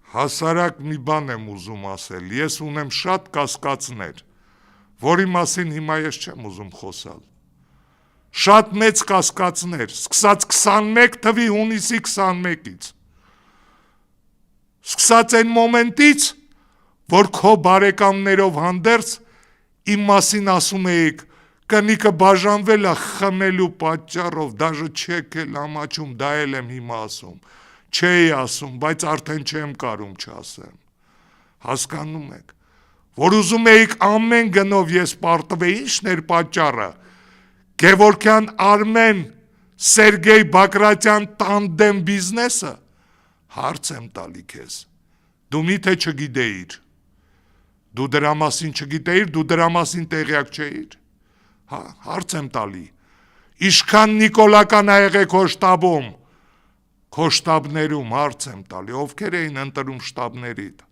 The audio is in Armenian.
Հասարակ մի բան եմ ուզում ասել, ես ունեմ շատ կասկածներ, որի մասին հիմա ես չեմ ուզում խոսալ, շատ մեծ կասկածներ, սկսած 21 թվի հունիսի 21-ից, սկսած այն մոմենտից, որ քո բարեկամներով հանդերձ իմ մասին ասում էիք, կնիկը բաժանվել է խմելու պատճառով, դաժե չեք էլ ամաչում, դա էլ եմ հիմա ասում, չէի ասում, բայց արդեն չեմ կարում չասեմ, հասկանում եք, որ ուզում էիք ամեն գնով ես պարտվեի, ինչն էր պատճառը, Գևորգյան Արմեն Սերգեյ Բակրատյան տանդեմ բիզնեսը, հարց եմ տալի քեզ, դու միթե չգիտեիր, դու դրա մասին չգիտեիր, դու դրա մասին տեղյակ չէիր, հարց եմ տալի, իշքան Նիկոլական ա եղեք քո շտաբում, քո շտաբներում հարց եմ տալի, ովքեր էին ընտրում շտաբներիդ,